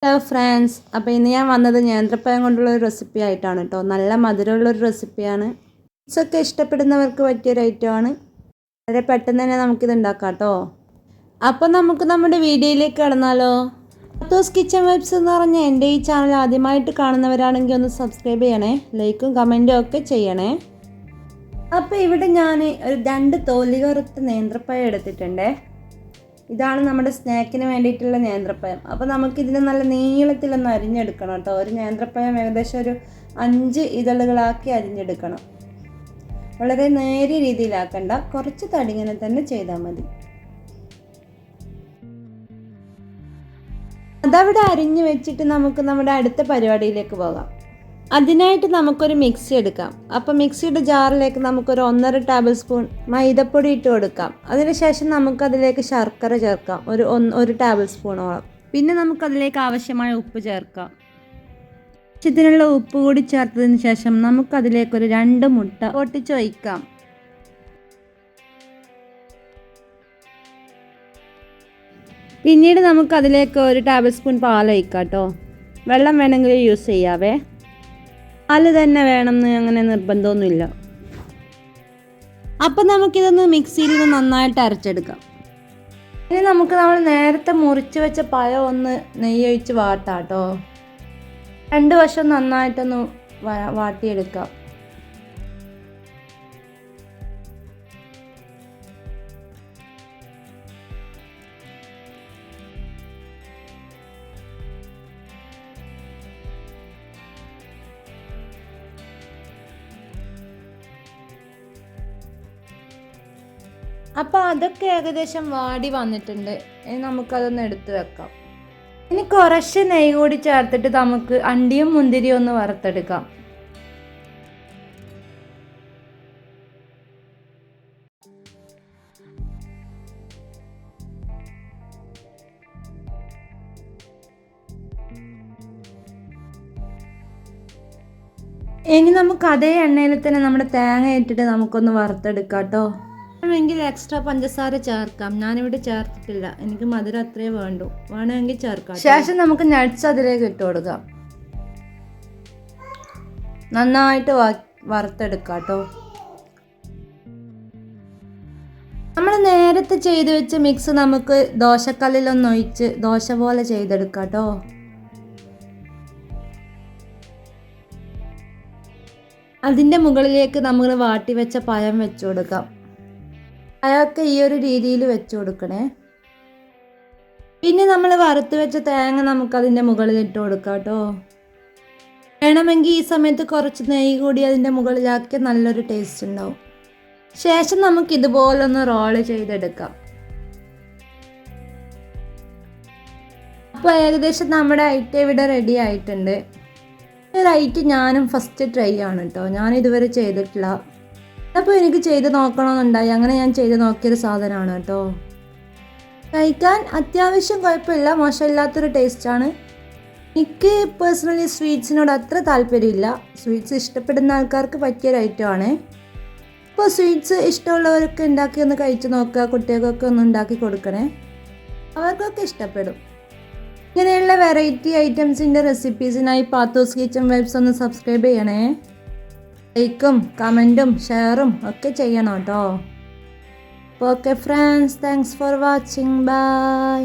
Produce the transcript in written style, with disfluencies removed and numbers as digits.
Hello friends, അപ്പോൾ ഇന്ന് ഞാൻ വന്നത് നേന്ത്രപ്പഴം കൊണ്ടുള്ള ഒരു റെസിപ്പി ആയിട്ടാണ് കേട്ടോ. നല്ല മധുരമുള്ളൊരു റെസിപ്പിയാണ്. ഒക്കെ ഇഷ്ടപ്പെടുന്നവർക്ക് പറ്റിയൊരു ഐറ്റമാണ്. വളരെ പെട്ടെന്ന് തന്നെ നമുക്കിത് ഉണ്ടാക്കാം കേട്ടോ. അപ്പോൾ നമുക്ക് നമ്മുടെ വീഡിയോയിലേക്ക് കടന്നാലോ. പാത്തോസ് കിച്ചൺ വൈബ്സ് എന്ന് പറഞ്ഞാൽ എൻ്റെ ഈ ചാനൽ ആദ്യമായിട്ട് കാണുന്നവരാണെങ്കിൽ ഒന്ന് സബ്സ്ക്രൈബ് ചെയ്യണേ, ലൈക്കും കമൻറ്റും ഒക്കെ ചെയ്യണേ. അപ്പോൾ ഇവിടെ ഞാൻ ഒരു 2 തോലി കറുത്ത നേന്ത്രപ്പഴം എടുത്തിട്ടുണ്ടേ. ഇതാണ് നമ്മുടെ സ്നാക്കിന് വേണ്ടിയിട്ടുള്ള നേന്ത്രപ്പഴം. അപ്പോൾ നമുക്കിതിന് നല്ല നീളത്തിലൊന്ന് അരിഞ്ഞെടുക്കണം കേട്ടോ. ഒരു നേന്ത്രപ്പഴം ഏകദേശം ഒരു 5 ഇതളുകളാക്കി അരിഞ്ഞെടുക്കണം. വളരെ നേരിയ രീതിയിലാക്കണ്ട, കുറച്ച് തടിങ്ങനെ തന്നെ ചെയ്താൽ മതി. അതവിടെ അരിഞ്ഞു വെച്ചിട്ട് നമുക്ക് നമ്മുടെ അടുത്ത പരിപാടിയിലേക്ക് പോകാം. അതിനായിട്ട് നമുക്കൊരു മിക്സി എടുക്കാം. അപ്പോൾ മിക്സിയുടെ ജാറിലേക്ക് നമുക്കൊരു 1.5 ടേബിൾ സ്പൂൺ മൈദപ്പൊടി ഇട്ട് കൊടുക്കാം. അതിനുശേഷം നമുക്കതിലേക്ക് ശർക്കര ചേർക്കാം, ഒരു ടേബിൾ സ്പൂണോളം. പിന്നെ നമുക്കതിലേക്ക് ആവശ്യമായ ഉപ്പ് ചേർക്കാം. ആവശ്യത്തിനുള്ള ഉപ്പ് കൂടി ചേർത്തതിന് ശേഷം നമുക്കതിലേക്കൊരു 2 മുട്ട പൊട്ടിച്ച് വയ്ക്കാം. പിന്നീട് നമുക്കതിലേക്ക് ഒരു ടേബിൾ സ്പൂൺ പാൽ ഒഴിക്കാം കേട്ടോ. വെള്ളം വേണമെങ്കിൽ യൂസ് ചെയ്യാവേ. പാല് തന്നെ വേണമെന്ന് അങ്ങനെ നിർബന്ധമൊന്നുമില്ല. അപ്പം നമുക്കിതൊന്ന് മിക്സിയിൽ നിന്ന് നന്നായിട്ട് അരച്ചെടുക്കാം. ഇനി നമ്മൾ നേരത്തെ മുറിച്ച് വെച്ച പഴം ഒന്ന് നെയ്യൊഴിച്ച് വാട്ടാം കേട്ടോ. 2 വശം നന്നായിട്ടൊന്ന് വാട്ടിയെടുക്കാം. അപ്പോൾ അതൊക്കെ ഏകദേശം വാടി വന്നിട്ടുണ്ട്. ഇനി നമുക്കതൊന്ന് എടുത്ത് വെക്കാം. ഇനി കുറച്ച് നെയ്യ് കൂടി ചേർത്തിട്ട് നമുക്ക് അണ്ടിയും മുന്തിരിയും ഒന്ന് വറുത്തെടുക്കാം. ഇനി നമുക്ക് അതേ എണ്ണയിൽ തന്നെ നമ്മുടെ തേങ്ങ ഇട്ടിട്ട് നമുക്കൊന്ന് വറുത്തെടുക്കാം കേട്ടോ. വേണമെങ്കിൽ എക്സ്ട്രാ പഞ്ചസാര ചേർക്കാം. ഞാനിവിടെ ചേർത്തിട്ടില്ല, എനിക്ക് മധുരം അത്രേ വേണ്ടു. വേണമെങ്കിൽ ചേർക്കാം. ശേഷം നമുക്ക് നട്ട്സ് അതിലേക്ക് ഇട്ട് കൊടുക്കാം. നന്നായിട്ട് വറുത്തെടുക്കാം കേട്ടോ. നമ്മൾ നേരത്തെ ചെയ്ത് വെച്ച മിക്സ് നമുക്ക് ദോശക്കല്ലിലൊന്ന് ഒഴിച്ച് ദോശ പോലെ ചെയ്തെടുക്കാം കേട്ടോ. അതിൻ്റെ മുകളിലേക്ക് നമ്മൾ വാട്ടി വെച്ച പഴം വെച്ച് കൊടുക്കാം. അതൊക്കെ ഈ ഒരു രീതിയിൽ വെച്ച് കൊടുക്കണേ. പിന്നെ നമ്മൾ വറുത്ത് വെച്ച തേങ്ങ നമുക്കതിൻ്റെ മുകളിൽ ഇട്ട് കൊടുക്കാം കേട്ടോ. വേണമെങ്കിൽ ഈ സമയത്ത് കുറച്ച് നെയ്യ് കൂടി അതിൻ്റെ മുകളിലാക്കിയ നല്ലൊരു ടേസ്റ്റ് ഉണ്ടാവും. ശേഷം നമുക്ക് ഇതുപോലൊന്ന് റോള് ചെയ്തെടുക്കാം. അപ്പോൾ ഏകദേശം നമ്മുടെ ഐറ്റം ഇവിടെ റെഡി ആയിട്ടുണ്ട്. ഒരു ഐറ്റം ഞാനും ഫസ്റ്റ് ട്രൈ ആണ് കേട്ടോ. ഞാനിതുവരെ ചെയ്തിട്ടില്ല. അപ്പോൾ എനിക്ക് ചെയ്ത് നോക്കണമെന്നുണ്ടായി. അങ്ങനെ ഞാൻ ചെയ്ത് നോക്കിയൊരു സാധനമാണ് കേട്ടോ. കഴിക്കാൻ അത്യാവശ്യം കുഴപ്പമില്ല, മോശമില്ലാത്തൊരു ടേസ്റ്റാണ്. എനിക്ക് പേഴ്സണലി സ്വീറ്റ്സിനോട് അത്ര താല്പര്യമില്ല. സ്വീറ്റ്സ് ഇഷ്ടപ്പെടുന്ന ആൾക്കാർക്ക് പറ്റിയൊരു ഐറ്റമാണ്. അപ്പോൾ സ്വീറ്റ്സ് ഇഷ്ടമുള്ളവരൊക്കെ ഉണ്ടാക്കി ഒന്ന് കഴിച്ച് നോക്കുക. കുട്ടികൾക്കൊക്കെ ഒന്ന് ഉണ്ടാക്കി കൊടുക്കണേ, അവർക്കൊക്കെ ഇഷ്ടപ്പെടും. ഇങ്ങനെയുള്ള വെറൈറ്റി ഐറ്റംസിൻ്റെ റെസിപ്പീസിനായി പാത്തോസ് കിച്ചൺ വൈബ്സ് ഒന്ന് സബ്സ്ക്രൈബ് ചെയ്യണേ. ലൈക്കും കമൻറ്റും ഷെയറും ഒക്കെ ചെയ്യണം കേട്ടോ. Okay friends, thanks for watching. By.